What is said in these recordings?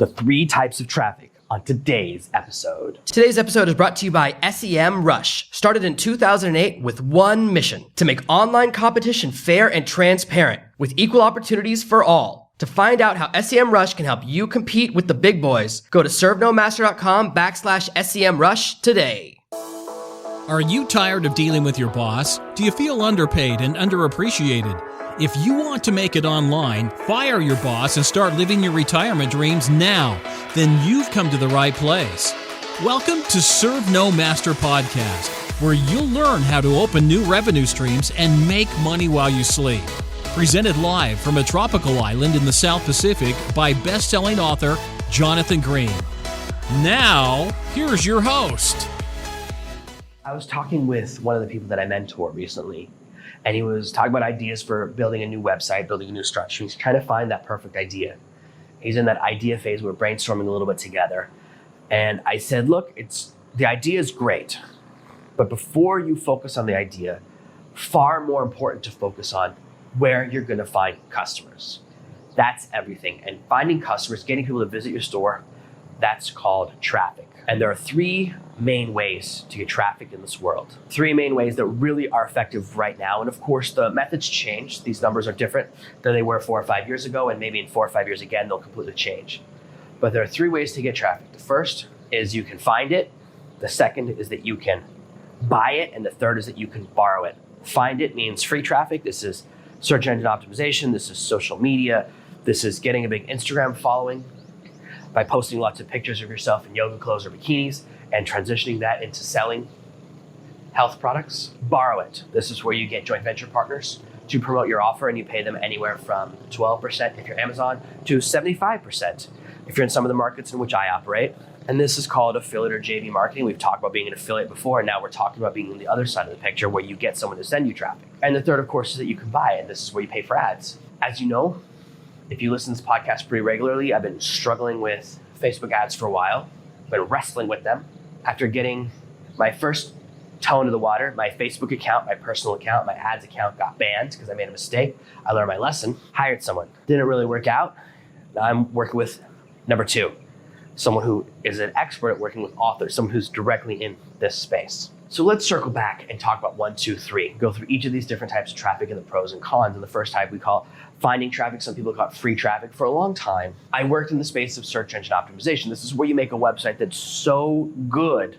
the 3 types of traffic on today's episode. Today's episode is brought to you by SEMrush, started in 2008 with one mission: to make online competition fair and transparent with equal opportunities for all. To find out how SEMrush can help you compete with the big boys, go to servenomaster.com/SEMrush today. Are you tired of dealing with your boss? Do you feel underpaid and underappreciated? If you want to make it online, fire your boss and start living your retirement dreams now, then you've come to the right place. Welcome to Serve No Master Podcast, where you'll learn how to open new revenue streams and make money while you sleep. Presented live from a tropical island in the South Pacific by best-selling author Jonathan Green. Now, here's your host. I was talking with one of the people that I mentor recently, and he was talking about ideas for building a new website, building a new structure. He's trying to find that perfect idea. He's in that idea phase. We're brainstorming a little bit together. And I said, look, the idea is great, but before you focus on the idea, far more important to focus on where you're gonna find customers. That's everything. And finding customers, getting people to visit your store, that's called traffic. And there are 3 main ways to get traffic in this world. 3 main ways that really are effective right now. And of course, the methods change. These numbers are different than they were 4 or 5 years ago. And maybe in 4 or 5 years again, they'll completely change. But there are 3 ways to get traffic. The first is you can find it. The second is that you can buy it. And the third is that you can borrow it. Find it means free traffic. This is search engine optimization. This is social media. This is getting a big Instagram following by posting lots of pictures of yourself in yoga clothes or bikinis and transitioning that into selling health products. Borrow it. This is where you get joint venture partners to promote your offer, and you pay them anywhere from 12% if you're Amazon to 75% if you're in some of the markets in which I operate. And this is called affiliate or JV marketing. We've talked about being an affiliate before, and now we're talking about being on the other side of the picture where you get someone to send you traffic. And the third, of course, is that you can buy it. This is where you pay for ads. As you know, if you listen to this podcast pretty regularly, I've been struggling with Facebook ads for a while. I've been wrestling with them. After getting my first toe into the water, my Facebook account, my personal account, my ads account got banned because I made a mistake. I learned my lesson, hired someone. Didn't really work out. Now I'm working with number 2, someone who is an expert at working with authors, someone who's directly in this space. So let's circle back and talk about 1, 2, 3. Go through each of these different types of traffic and the pros and cons. And the first type we call finding traffic. Some people call it free traffic. For a long time, I worked in the space of search engine optimization. This is where you make a website that's so good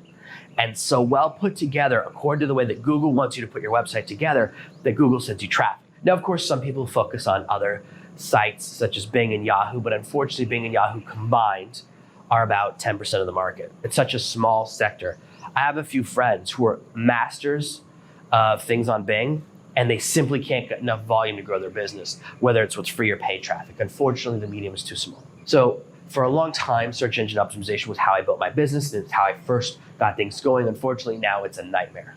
and so well put together according to the way that Google wants you to put your website together that Google sends you traffic. Now, of course, some people focus on other sites such as Bing and Yahoo, but unfortunately Bing and Yahoo combined are about 10% of the market. It's such a small sector. I have a few friends who are masters of things on Bing, and they simply can't get enough volume to grow their business, whether it's what's free or paid traffic. Unfortunately, the medium is too small. So for a long time, search engine optimization was how I built my business. It's how I first got things going. Unfortunately, now it's a nightmare.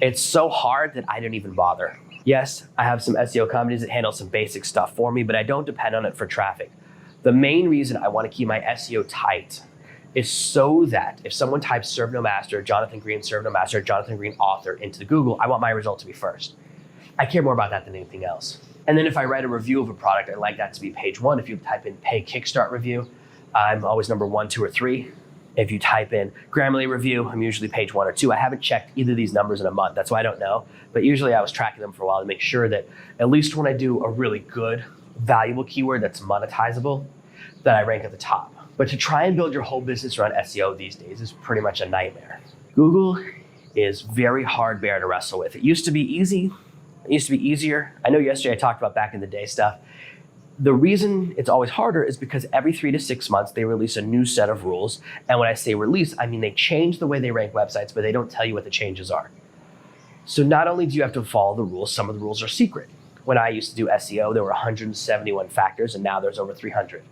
It's so hard that I don't even bother. Yes, I have some SEO companies that handle some basic stuff for me, but I don't depend on it for traffic. The main reason I want to keep my SEO tight is so that if someone types Serve No Master, Jonathan Green Serve No Master, Jonathan Green author into Google, I want my result to be first. I care more about that than anything else. And then if I write a review of a product, I like that to be page 1. If you type in pay Kickstart review, I'm always number 1, 2, or 3. If you type in Grammarly review, I'm usually page 1 or 2. I haven't checked either of these numbers in a month. That's why I don't know. But usually I was tracking them for a while to make sure that at least when I do a really good, valuable keyword that's monetizable, that I rank at the top. But to try and build your whole business around SEO these days is pretty much a nightmare. Google is very hard bear to wrestle with. It used to be easy. It used to be easier. I know yesterday I talked about back in the day stuff. The reason it's always harder is because every 3 to 6 months, they release a new set of rules. And when I say release, I mean they change the way they rank websites, but they don't tell you what the changes are. So not only do you have to follow the rules, some of the rules are secret. When I used to do SEO, there were 171 factors, and now there's over 300.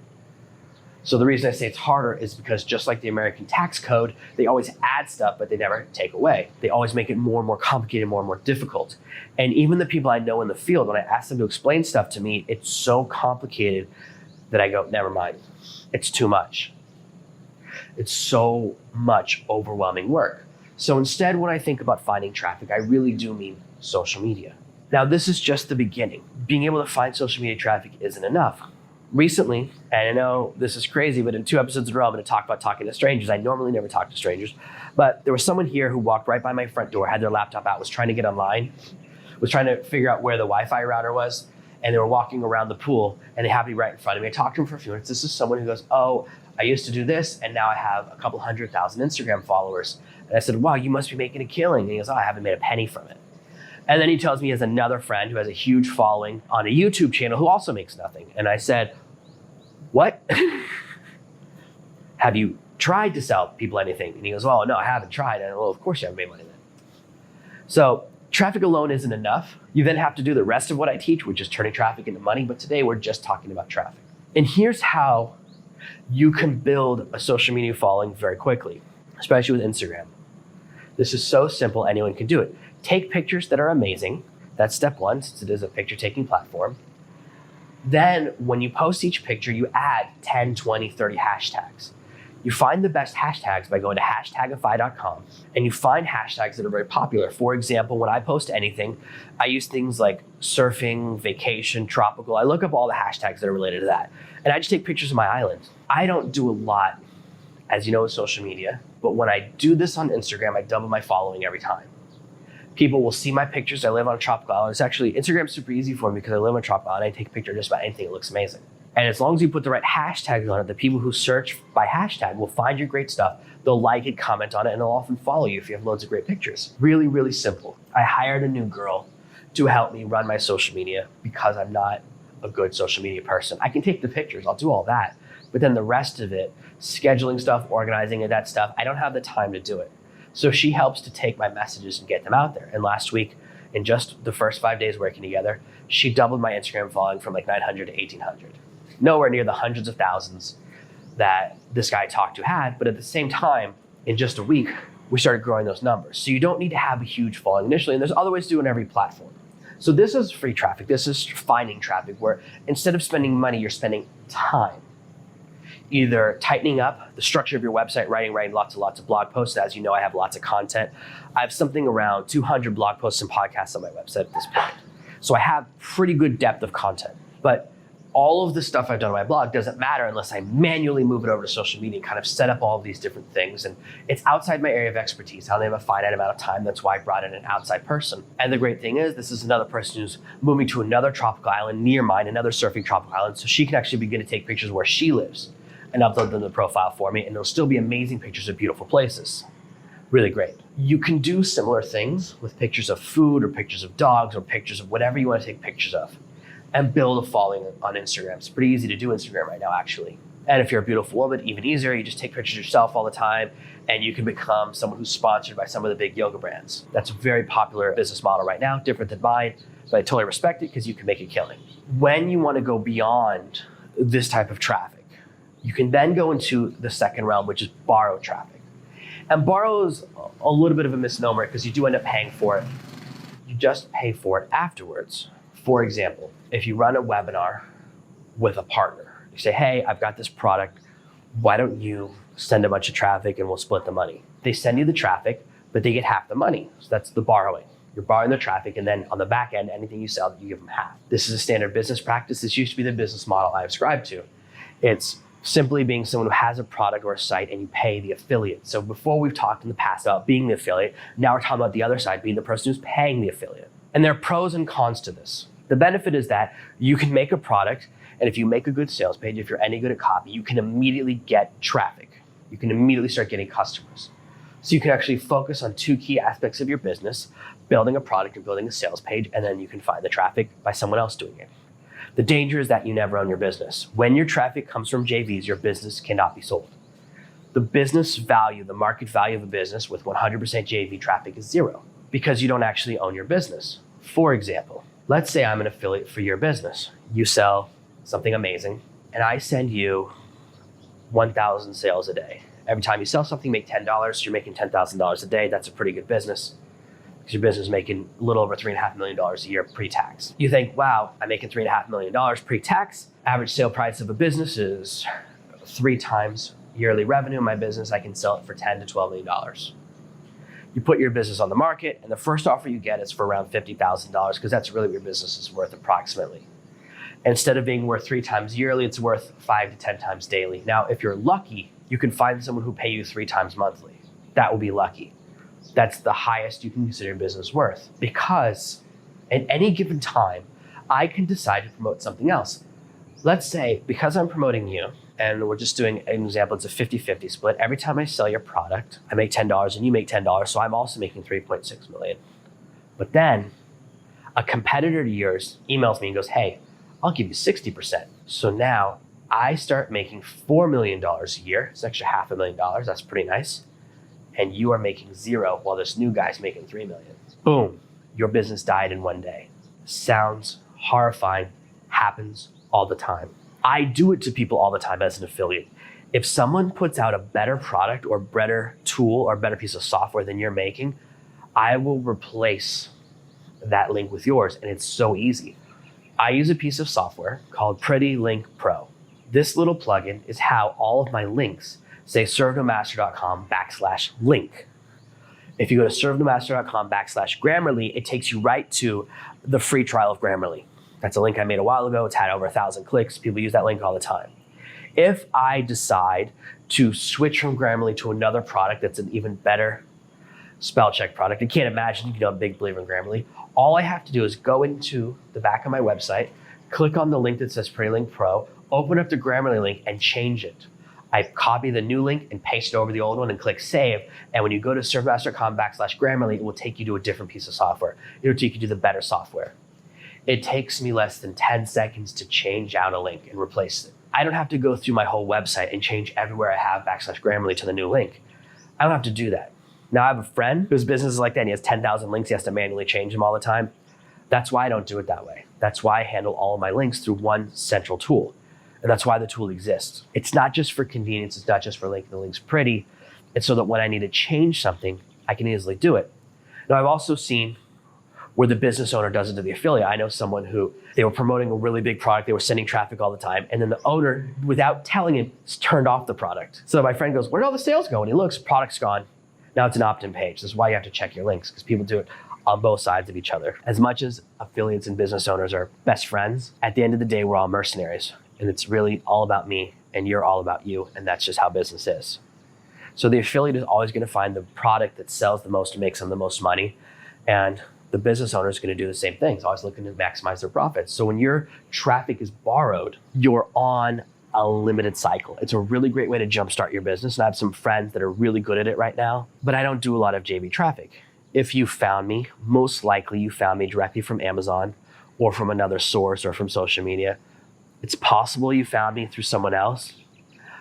So the reason I say it's harder is because just like the American tax code, they always add stuff, but they never take away. They always make it more and more complicated, more and more difficult. And even the people I know in the field, when I ask them to explain stuff to me, it's so complicated that I go, never mind. It's too much. It's so much overwhelming work. So instead, when I think about finding traffic, I really do mean social media. Now, this is just the beginning. Being able to find social media traffic isn't enough. recently, and I know this is crazy, but in 2 episodes in a row, I'm going to talk about talking to strangers. I normally never talk to strangers, but there was someone here who walked right by my front door, had their laptop out, was trying to get online, was trying to figure out where the Wi-Fi router was, and they were walking around the pool, and they happened to be right in front of me. I talked to him for a few minutes. This is someone who goes, oh, I used to do this, and now I have a couple 100,000 Instagram followers. And I said, wow, you must be making a killing. And he goes, oh, I haven't made a penny from it. And then he tells me he has another friend who has a huge following on a YouTube channel who also makes nothing. And I said, what? Have you tried to sell people anything? And he goes, oh, no, I haven't tried. And well, of course you haven't made money then. So traffic alone isn't enough. You then have to do the rest of what I teach, which is turning traffic into money. But today we're just talking about traffic. And here's how you can build a social media following very quickly, especially with Instagram. This is so simple, anyone can do it. Take pictures that are amazing. That's step one, since it is a picture-taking platform. Then when you post each picture, you add 10, 20, 30 hashtags. You find the best hashtags by going to hashtagify.com, and you find hashtags that are very popular. For example, when I post anything, I use things like surfing, vacation, tropical. I look up all the hashtags that are related to that, and I just take pictures of my island. I don't do a lot, as you know, with social media, but when I do this on Instagram, I double my following every time. People will see my pictures. I live on a tropical island. It's actually, Instagram's super easy for me because I live on a tropical island. I take a picture of just about anything. It looks amazing. And as long as you put the right hashtags on it, the people who search by hashtag will find your great stuff. They'll like it, comment on it, and they'll often follow you if you have loads of great pictures. Really, really simple. I hired a new girl to help me run my social media because I'm not a good social media person. I can take the pictures. I'll do all that. But then the rest of it, scheduling stuff, organizing that stuff, I don't have the time to do it. So she helps to take my messages and get them out there. And last week, in just the first 5 days working together, she doubled my Instagram following from like 900 to 1,800. Nowhere near the hundreds of thousands that this guy I talked to had, but at the same time, in just a week, we started growing those numbers. So you don't need to have a huge following initially, and there's other ways to do it on every platform. So this is free traffic. This is finding traffic where instead of spending money, you're spending time. Either tightening up the structure of your website, writing lots and lots of blog posts. As you know, I have lots of content. I have something around 200 blog posts and podcasts on my website at this point. So I have pretty good depth of content. But all of the stuff I've done on my blog doesn't matter unless I manually move it over to social media and kind of set up all of these different things. And it's outside my area of expertise. I only have a finite amount of time. That's why I brought in an outside person. And the great thing is, this is another person who's moving to another tropical island near mine, another surfing tropical island. So she can actually begin to take pictures where she lives and upload them to the profile for me. And there'll still be amazing pictures of beautiful places. Really great. You can do similar things with pictures of food or pictures of dogs or pictures of whatever you want to take pictures of, and build a following on Instagram. It's pretty easy to do Instagram right now, actually. And if you're a beautiful woman, even easier. You just take pictures of yourself all the time, and you can become someone who's sponsored by some of the big yoga brands. That's a very popular business model right now, different than mine, but I totally respect it because you can make a killing. When you want to go beyond this type of traffic, you can then go into the second realm, which is borrow traffic. And borrow is a little bit of a misnomer because you do end up paying for it. You just pay for it afterwards. For example, if you run a webinar with a partner, you say, hey, I've got this product. Why don't you send a bunch of traffic and we'll split the money? They send you the traffic, but they get half the money. So that's the borrowing. You're borrowing the traffic, and then on the back end, anything you sell, you give them half. This is a standard business practice. This used to be the business model I ascribed to. It's simply being someone who has a product or a site and you pay the affiliate. So before we've talked in the past about being the affiliate, now we're talking about the other side, being the person who's paying the affiliate. And there are pros and cons to this. The benefit is that you can make a product, and if you make a good sales page, if you're any good at copy, you can immediately get traffic. You can immediately start getting customers. So you can actually focus on two key aspects of your business, building a product and building a sales page, and then you can find the traffic by someone else doing it. The danger is that you never own your business. When your traffic comes from JVs, your business cannot be sold. The business value, the market value of a business with 100% JV traffic is zero because you don't actually own your business. For example, let's say I'm an affiliate for your business. You sell something amazing, and I send you 1,000 sales a day. Every time you sell something, you make $10. You're making $10,000 a day. That's a pretty good business, because your business is making a little over $3.5 million a year pre-tax. You think, wow, I'm making $3.5 million pre-tax. Average sale price of a business is 3 times yearly revenue. In my business, I can sell it for $10 to $12 million. You put your business on the market, and the first offer you get is for around $50,000, because that's really what your business is worth approximately. Instead of being worth 3 times yearly, it's worth 5 to 10 times daily. Now, if you're lucky, you can find someone who pay you 3 times monthly. That will be lucky. That's the highest you can consider your business worth, because at any given time, I can decide to promote something else. Let's say, because I'm promoting you, and we're just doing an example, it's a 50-50 split. Every time I sell your product, I make $10 and you make $10, so I'm also making $3.6 million. But then a competitor to yours emails me and goes, hey, I'll give you 60%. So now I start making $4 million a year. It's an extra $500,000. That's pretty nice. And you are making 0 while this new guy's making $3 million. Boom, your business died in one day. Sounds horrifying, happens all the time. I do it to people all the time as an affiliate. If someone puts out a better product or better tool or better piece of software than you're making, I will replace that link with yours, and it's so easy. I use a piece of software called Pretty Link Pro. This little plugin is how all of my links say servenomaster.com/link. If you go to servenomaster.com/Grammarly, it takes you right to the free trial of Grammarly. That's a link I made a while ago. It's had over 1,000 clicks. People use that link all the time. If I decide to switch from Grammarly to another product that's an even better spell check product, I can't imagine, I'm a big believer in Grammarly. All I have to do is go into the back of my website, click on the link that says Pretty Link Pro, open up the Grammarly link and change it. I copy the new link and paste it over the old one and click save. And when you go to servenomaster.com/Grammarly, it will take you to a different piece of software. It will take you to the better software. It takes me less than 10 seconds to change out a link and replace it. I don't have to go through my whole website and change everywhere I have /Grammarly to the new link. I don't have to do that. Now I have a friend whose business is like that and he has 10,000 links. He has to manually change them all the time. That's why I don't do it that way. That's why I handle all of my links through one central tool. And that's why the tool exists. It's not just for convenience. It's not just for making the links pretty. It's so that when I need to change something, I can easily do it. Now I've also seen where the business owner does it to the affiliate. I know someone who, they were promoting a really big product, they were sending traffic all the time, and then the owner, without telling him, turned off the product. So my friend goes, where did all the sales go? And he looks, product's gone. Now it's an opt-in page. This is why you have to check your links, because people do it on both sides of each other. As much as affiliates and business owners are best friends, at the end of the day, we're all mercenaries. And it's really all about me, and you're all about you, and that's just how business is. So the affiliate is always going to find the product that sells the most and makes them the most money, and the business owner is going to do the same thing. It's always looking to maximize their profits. So when your traffic is borrowed, you're on a limited cycle. It's a really great way to jumpstart your business. And I have some friends that are really good at it right now, but I don't do a lot of JV traffic. If you found me, most likely you found me directly from Amazon or from another source or from social media. It's possible you found me through someone else,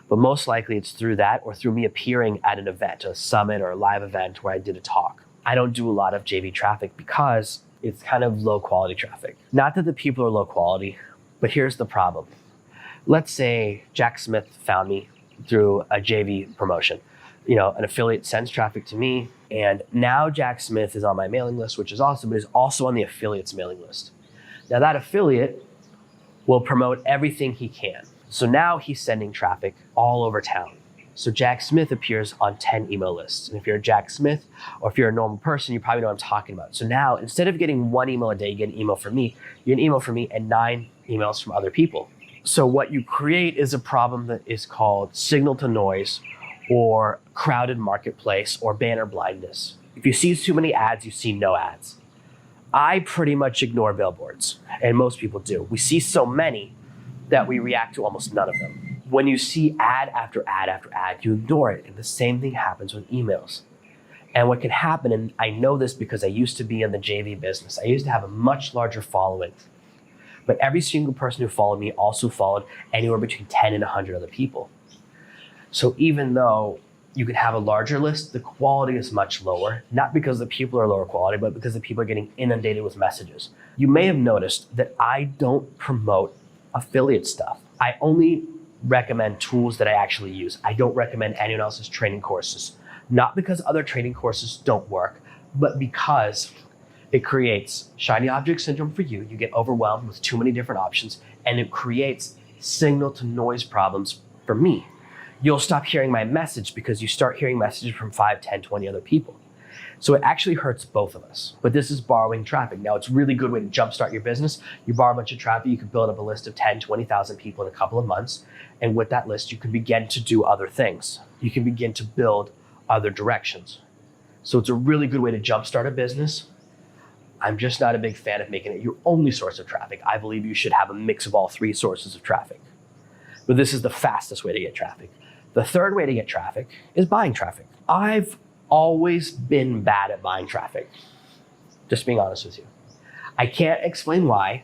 but most likely it's through that or through me appearing at an event, a summit or a live event where I did a talk. I don't do a lot of JV traffic because it's kind of low quality traffic. Not that the people are low quality, but here's the problem. Let's say Jack Smith found me through a JV promotion. An affiliate sends traffic to me, and now Jack Smith is on my mailing list, which is awesome, but is also on the affiliate's mailing list. Now that affiliate will promote everything he can. So now he's sending traffic all over town. So Jack Smith appears on 10 email lists. And if you're a Jack Smith, or if you're a normal person, you probably know what I'm talking about. So now, instead of getting 1 email a day, you get an email from me. You get an email from me and 9 emails from other people. So what you create is a problem that is called signal to noise, or crowded marketplace, or banner blindness. If you see too many ads, you see no ads. I pretty much ignore billboards, and most people do. We see so many that we react to almost none of them. When you see ad after ad after ad, you ignore it. And the same thing happens with emails. And what can happen, and I know this because I used to be in the JV business. I used to have a much larger following. But every single person who followed me also followed anywhere between 10 and 100 other people. So even though you can have a larger list, the quality is much lower, not because the people are lower quality, but because the people are getting inundated with messages. You may have noticed that I don't promote affiliate stuff. I only recommend tools that I actually use. I don't recommend anyone else's training courses, not because other training courses don't work, but because it creates shiny object syndrome for you. You get overwhelmed with too many different options, and it creates signal to noise problems for me. You'll stop hearing my message because you start hearing messages from 5, 10, 20 other people. So it actually hurts both of us, but this is borrowing traffic. Now it's a really good way to jumpstart your business. You borrow a bunch of traffic, you can build up a list of 10, 20,000 people in a couple of months. And with that list, you can begin to do other things. You can begin to build other directions. So it's a really good way to jumpstart a business. I'm just not a big fan of making it your only source of traffic. I believe you should have a mix of all three sources of traffic. But this is the fastest way to get traffic. The third way to get traffic is buying traffic. I've always been bad at buying traffic, just being honest with you. I can't explain why.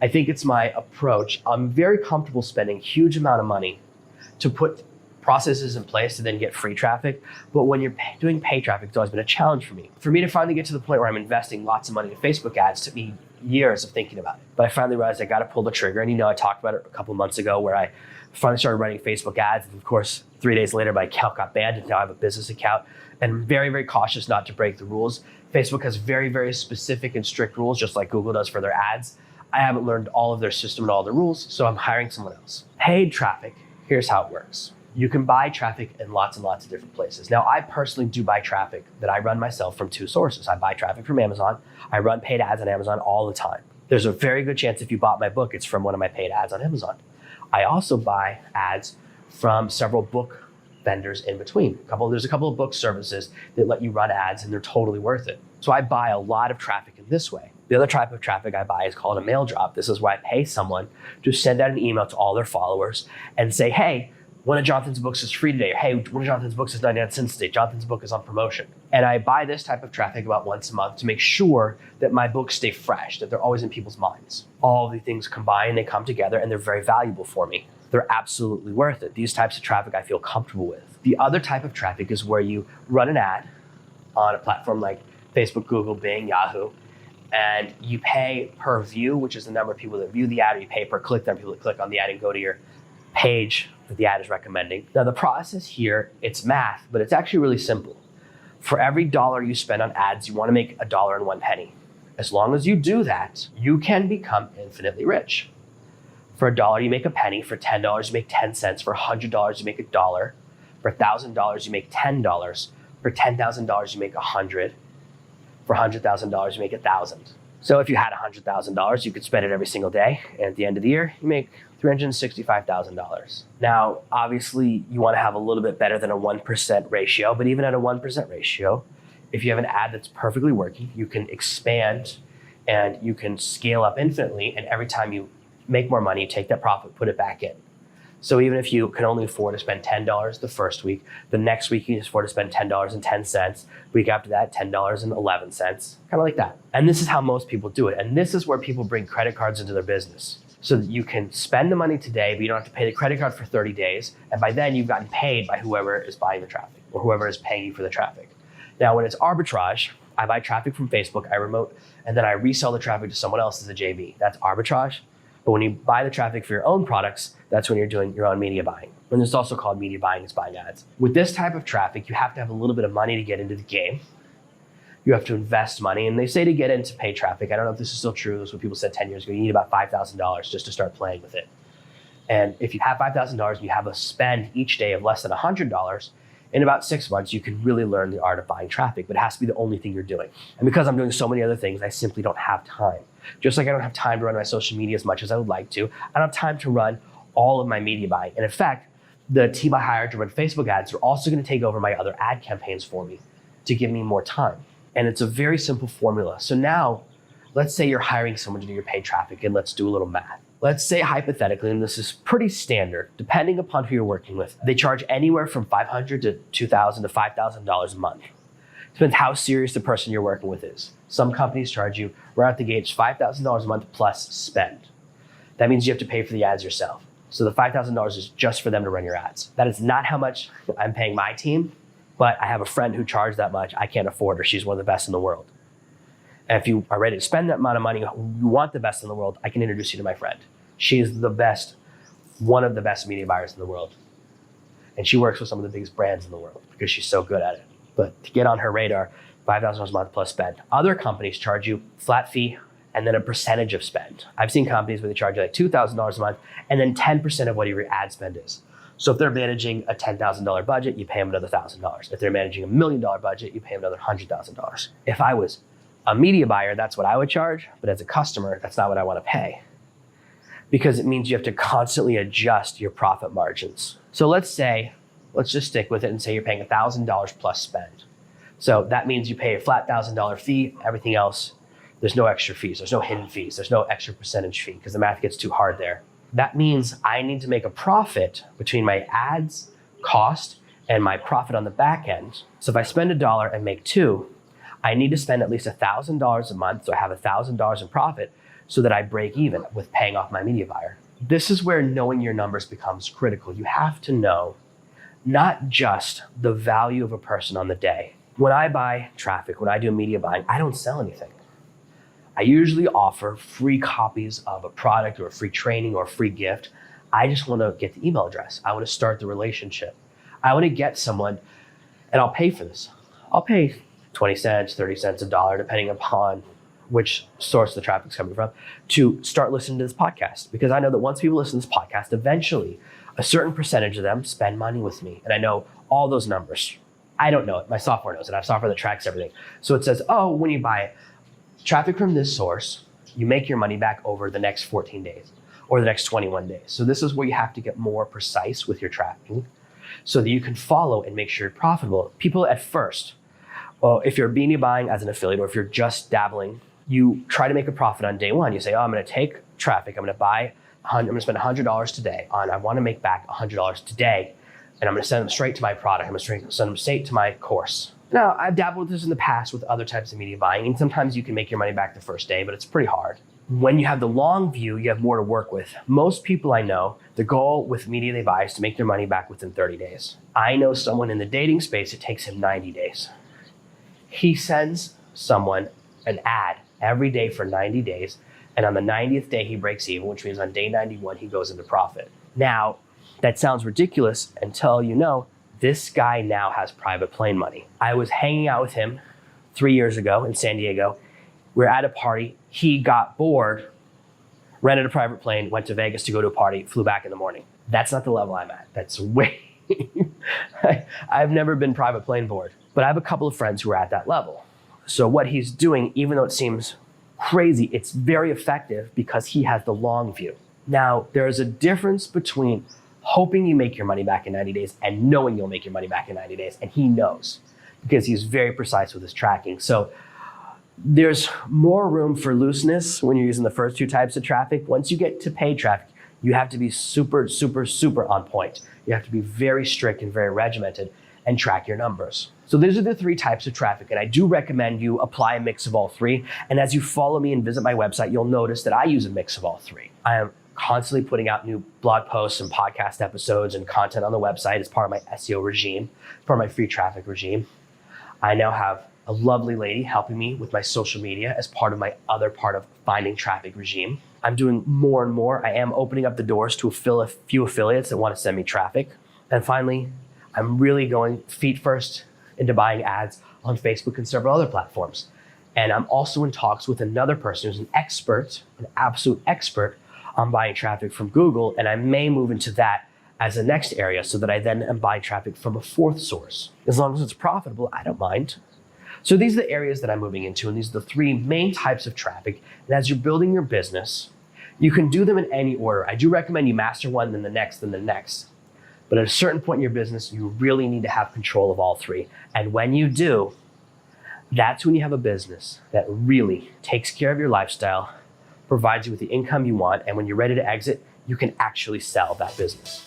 I think it's my approach. I'm very comfortable spending a huge amount of money to put processes in place to then get free traffic. But when you're doing paid traffic, it's always been a challenge for me. For me to finally get to the point where I'm investing lots of money in Facebook ads took me years of thinking about it. But I finally realized I got to pull the trigger. And I talked about it a couple months ago where I finally started running Facebook ads. And of course, 3 days later, my account got banned and now I have a business account. And I'm very, very cautious not to break the rules. Facebook has very, very specific and strict rules, just like Google does for their ads. I haven't learned all of their system and all the rules, so I'm hiring someone else. Paid traffic, here's how it works. You can buy traffic in lots and lots of different places. Now, I personally do buy traffic that I run myself from two sources. I buy traffic from Amazon. I run paid ads on Amazon all the time. There's a very good chance if you bought my book, it's from one of my paid ads on Amazon. I also buy ads from several book vendors in between. There's a couple of book services that let you run ads and they're totally worth it. So I buy a lot of traffic in this way. The other type of traffic I buy is called a mail drop. This is where I pay someone to send out an email to all their followers and say, hey, one of Jonathan's books is free today. Or, hey, one of Jonathan's books is 99 cents today. Jonathan's book is on promotion. And I buy this type of traffic about once a month to make sure that my books stay fresh, that they're always in people's minds. All of the things combine, they come together, and they're very valuable for me. They're absolutely worth it. These types of traffic I feel comfortable with. The other type of traffic is where you run an ad on a platform like Facebook, Google, Bing, Yahoo, and you pay per view, which is the number of people that view the ad, or you pay per click, the number of people that click on the ad and go to your page that the ad is recommending. Now the process here, it's math, but it's actually really simple. For every dollar you spend on ads, you want to make $1.01. As long as you do that, you can become infinitely rich. For $1, you make a penny. For $10, you make 10 cents. For $100, you make $1. For $1,000, you make $10. For $10,000, you make 100. For $100,000, you make 1,000. So if you had $100,000, you could spend it every single day. And at the end of the year, you make $365,000. Now, obviously, you want to have a little bit better than a 1% ratio, but even at a 1% ratio, if you have an ad that's perfectly working, you can expand and you can scale up infinitely. And every time you make more money, you take that profit, put it back in. So even if you can only afford to spend $10 the first week, the next week you can afford to spend $10.10. Week after that, $10.11, kind of like that. And this is how most people do it. And this is where people bring credit cards into their business so that you can spend the money today, but you don't have to pay the credit card for 30 days. And by then you've gotten paid by whoever is buying the traffic or whoever is paying you for the traffic. Now, when it's arbitrage, I buy traffic from Facebook, I remote, and then I resell the traffic to someone else as a JV. That's arbitrage. But when you buy the traffic for your own products, that's when you're doing your own media buying. And it's also called media buying, it's buying ads. With this type of traffic, you have to have a little bit of money to get into the game. You have to invest money. And they say to get into paid traffic, I don't know if this is still true, this is what people said 10 years ago, you need about $5,000 just to start playing with it. And if you have $5,000 and you have a spend each day of less than $100, in about 6 months, you can really learn the art of buying traffic, but it has to be the only thing you're doing. And because I'm doing so many other things, I simply don't have time. Just like I don't have time to run my social media as much as I would like to, I don't have time to run all of my media buying. And in fact, the team I hired to run Facebook ads are also gonna take over my other ad campaigns for me to give me more time. And it's a very simple formula. So now, let's say you're hiring someone to do your paid traffic, and let's do a little math. Let's say hypothetically, and this is pretty standard, depending upon who you're working with, they charge anywhere from $500 to $2,000 to $5,000 a month. Depends how serious the person you're working with is. Some companies charge you right out the gate $5,000 a month plus spend. That means you have to pay for the ads yourself. So the $5,000 is just for them to run your ads. That is not how much I'm paying my team, but I have a friend who charged that much. I can't afford her. She's one of the best in the world. And if you are ready to spend that amount of money, you want the best in the world, I can introduce you to my friend. She is the best, one of the best media buyers in the world. And she works with some of the biggest brands in the world because she's so good at it. But to get on her radar, $5,000 a month plus spend. Other companies charge you flat fee and then a percentage of spend. I've seen companies where they charge you like $2,000 a month and then 10% of what your ad spend is. So if they're managing a $10,000 budget, you pay them another $1,000. If they're managing $1 million budget, you pay them another $100,000. If I was a media buyer, that's what I would charge. But as a customer, that's not what I want to pay, because it means you have to constantly adjust your profit margins. So let's just stick with it and say you're paying $1,000 plus spend. So that means you pay a flat $1,000 fee. Everything else, there's no extra fees. There's no hidden fees. There's no extra percentage fee because the math gets too hard there. That means I need to make a profit between my ads cost and my profit on the back end. So if I spend $1 and make $2, I need to spend at least $1,000 a month, so I have $1,000 in profit, so that I break even with paying off my media buyer. This is where knowing your numbers becomes critical. You have to know not just the value of a person on the day. When I buy traffic, when I do media buying, I don't sell anything. I usually offer free copies of a product or a free training or a free gift. I just want to get the email address. I want to start the relationship. I want to get someone, and I'll pay for this. I'll pay 20 cents, 30 cents, $1, depending upon which source the traffic's coming from, to start listening to this podcast. Because I know that once people listen to this podcast, eventually a certain percentage of them spend money with me. And I know all those numbers. I don't know it. My software knows it. I have software that tracks everything. So it says, oh, when you buy traffic from this source, you make your money back over the next 14 days or the next 21 days. So this is where you have to get more precise with your tracking so that you can follow and make sure you're profitable. People at first, well, if you're media buying as an affiliate or if you're just dabbling, you try to make a profit on day one. You say, oh, I'm going to take traffic. I'm going to spend $100 today on, I want to make back $100 today. And I'm going to send them straight to my product. I'm going to send them straight to my course. Now, I've dabbled with this in the past with other types of media buying, and sometimes you can make your money back the first day, but it's pretty hard. When you have the long view, you have more to work with. Most people I know, the goal with media they buy is to make their money back within 30 days. I know someone in the dating space, it takes him 90 days. He sends someone an ad every day for 90 days, and on the 90th day, he breaks even, which means on day 91, he goes into profit. Now, that sounds ridiculous until you know this guy now has private plane money. I was hanging out with him 3 years ago in San Diego. We were at a party. He got bored, rented a private plane, went to Vegas to go to a party, flew back in the morning. That's not the level I'm at. That's way, I've never been private plane bored, but I have a couple of friends who are at that level. So what he's doing, even though it seems crazy, it's very effective because he has the long view. Now, there's a difference between hoping you make your money back in 90 days and knowing you'll make your money back in 90 days. And he knows because he's very precise with his tracking. So there's more room for looseness when you're using the first two types of traffic. Once you get to paid traffic, you have to be super, super, super on point. You have to be very strict and very regimented and track your numbers. So these are the three types of traffic. And I do recommend you apply a mix of all three. And as you follow me and visit my website, you'll notice that I use a mix of all three. I am constantly putting out new blog posts and podcast episodes and content on the website as part of my SEO regime, part of my free traffic regime. I now have a lovely lady helping me with my social media as part of my other part of finding traffic regime. I'm doing more and more. I am opening up the doors to fill a few affiliates that want to send me traffic. And finally, I'm really going feet first into buying ads on Facebook and several other platforms. And I'm also in talks with another person who's an expert, an absolute expert on buying traffic from Google. And I may move into that as the next area so that I then am buying traffic from a fourth source. As long as it's profitable, I don't mind. So these are the areas that I'm moving into, and these are the three main types of traffic. And as you're building your business, you can do them in any order. I do recommend you master one, then the next, then the next. But at a certain point in your business, you really need to have control of all three. And when you do, that's when you have a business that really takes care of your lifestyle, provides you with the income you want, and when you're ready to exit, you can actually sell that business.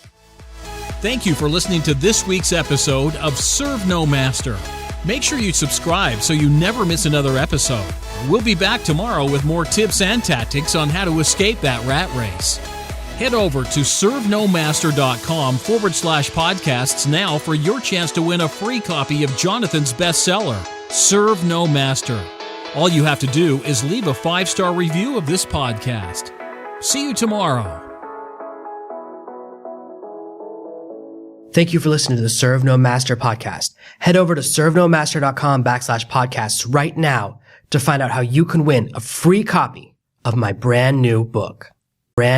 Thank you for listening to this week's episode of Serve No Master. Make sure you subscribe so you never miss another episode. We'll be back tomorrow with more tips and tactics on how to escape that rat race. Head over to servenomaster.com/podcasts now for your chance to win a free copy of Jonathan's bestseller, Serve No Master. All you have to do is leave a 5-star review of this podcast. See you tomorrow. Thank you for listening to the Serve No Master podcast. Head over to servenomaster.com/podcasts right now to find out how you can win a free copy of my brand new book.